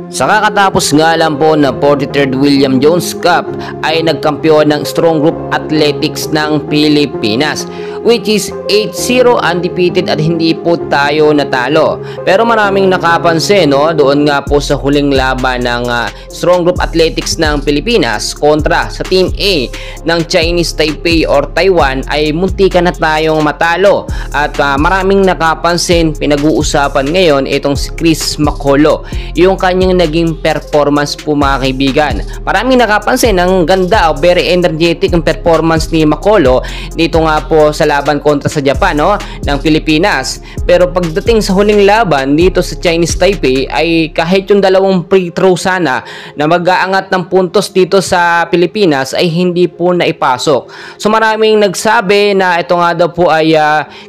Sa kakatapos nga lang po na 43rd William Jones Cup ay nagkampiyon ng Strong Group Athletics ng Pilipinas, which is 8-0 undefeated at hindi po tayo natalo. Pero maraming nakapansin doon nga po sa huling laban ng Strong Group Athletics ng Pilipinas kontra sa Team A ng Chinese Taipei or Taiwan ay muntikan na tayong matalo. At maraming nakapansin, pinag-uusapan ngayon itong si Chris Macolo, yung kanyang naging performance po mga kaibigan. Maraming nakapansin, ang ganda, very energetic ang performance ni Macolo dito nga po sa laban kontra sa Japan ng Pilipinas. Pero pagdating sa huling laban dito sa Chinese Taipei ay kahit yung dalawang free throw sana na mag-aangat ng puntos dito sa Pilipinas ay hindi po naipasok. So maraming nagsabi na ito nga daw po ay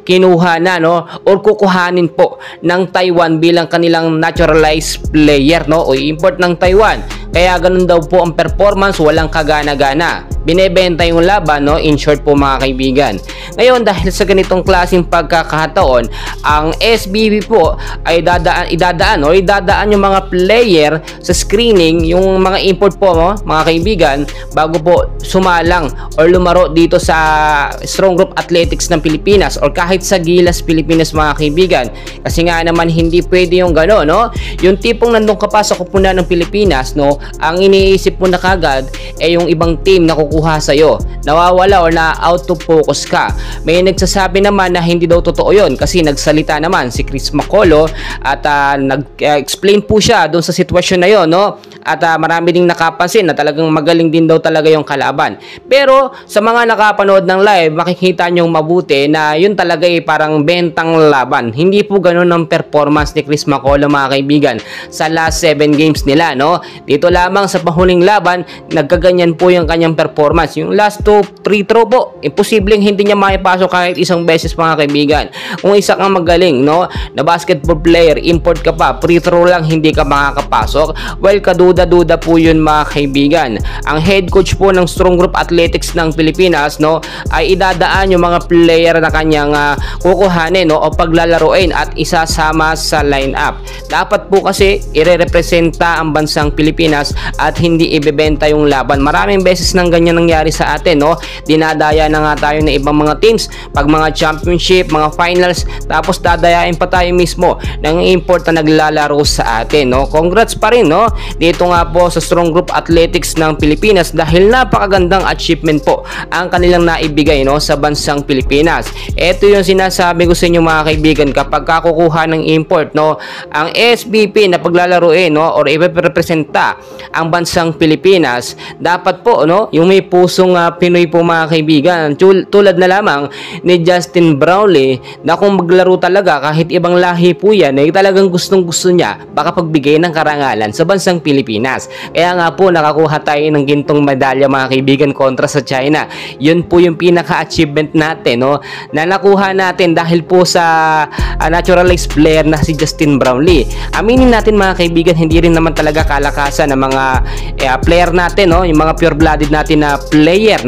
kinuha na or kukuhanin po ng Taiwan bilang kanilang naturalized player o import ng Taiwan. Kaya ganun daw po ang performance, walang kagana-gana. Binebenta yung laban, in short po mga kaibigan. Ngayon, dahil sa ganitong klaseng pagkakataon, ang SBB po ay idadaan yung mga player sa screening, yung mga import po mga kaibigan, bago po sumalang or lumaro dito sa Strong Group Athletics ng Pilipinas or kahit sa Gilas Pilipinas mga kaibigan. Kasi nga naman hindi pwede yung gano'n, yung tipong nandun ka pa sa kupunan ng Pilipinas, ang iniisip mo na kagad ay yung ibang team na kukuha sa'yo. Nawawala or na out of focus ka. May nagsasabi naman na hindi daw totoo yun kasi nagsalita naman si Chris Macolo at nag-explain po siya doon sa sitwasyon na yun, at marami ding nakapansin na talagang magaling din daw talaga yung kalaban. Pero sa mga nakapanood ng live, makikita nyong mabuti na yun talaga ay parang bentang laban. Hindi po ganun ang performance ni Chris Macolo mga kaibigan sa last 7 games nila, Dito lamang sa pahuling laban, nagkaganyan po yung kanyang performance. Yung last 2 free throw po, imposibleng hindi niya maipasok kahit isang beses mga kaibigan. Kung isa kang magaling, na basketball player, import ka pa, free throw lang hindi ka makakapasok, well, kaduda-duda po yun mga kaibigan. Ang head coach po ng Strong Group Athletics ng Pilipinas, ay idadaan yung mga player na kanyang kukuhanin, o paglalaruin at isasama sa lineup. Dapat po kasi ire-representa ang bansang Pilipinas at hindi ibebenta yung laban. Maraming beses nang ganyan nangyari sa atin, dinadaya na nga tayo ng ibang mga teams pag mga championship, mga finals, tapos dadayain pa tayo mismo ng import na naglalaro sa atin, Congrats pa rin, dito nga po sa Strong Group Athletics ng Pilipinas dahil napakagandang achievement po ang kanilang naibigay, sa bansang Pilipinas. Ito yung sinasabi ko sa inyo mga kaibigan, kapag kakukuha ng import, ang SBP na paglalaruin, or iperepresenta ang bansang Pilipinas, dapat po yung may pusong Pinoy po mga kaibigan, tulad na lamang ni Justin Brownlee, na kung maglaro talaga kahit ibang lahi po yan, ay talagang gustong-gusto niya baka pagbigay ng karangalan sa bansang Pilipinas. Kaya nga po nakakuha tayo ng gintong medalya mga kaibigan kontra sa China. Yun po yung pinaka-achievement natin, na nakuha natin dahil po sa naturalized player na si Justin Brownlee. Aminin natin mga kaibigan, hindi rin naman talaga kalakasan ng mga player natin, yung mga pure-blooded natin na player,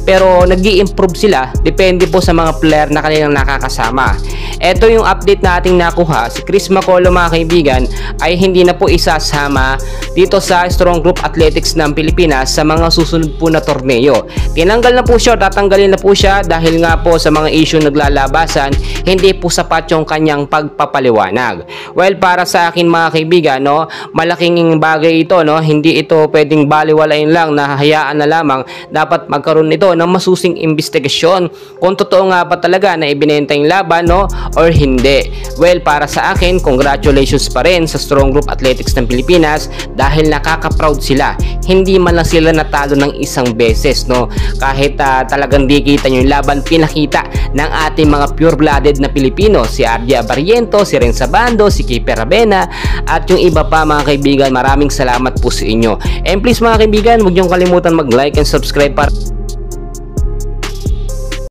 pero nag-i-improve sila depende po sa mga player na kanilang nakakasama. Ito yung update nating nakuha. Si Chris Macolo mga kaibigan ay hindi na po isasama dito sa Strong Group Athletics ng Pilipinas sa mga susunod po na torneo. Tinanggal na po siya, tatanggalin na po siya dahil nga po sa mga issue naglalabasan, hindi po sapat yung kanyang pagpapaliwanag. Well, para sa akin mga kaibigan, malaking bagay ito, hindi ito pwedeng baliwalain lang na hayaan na lamang. Dapat magkaroon ito ng masusing investigasyon kung totoo nga ba talaga na ibinenta yung laban, or hindi. Well, para sa akin, congratulations pa rin sa Strong Group Athletics ng Pilipinas dahil nakaka-proud sila. Hindi man lang sila natalo ng isang beses, kahit talagang di kita yung laban pinakita ng ating mga pure-blooded na Pilipino, si Ardia Barriento, si Renza Bando, si Kiefer Ravena, at yung iba pa mga kaibigan. Maraming salamat po sa inyo. And please mga kaibigan, huwag niyong kalimutan mag-like and subscribe para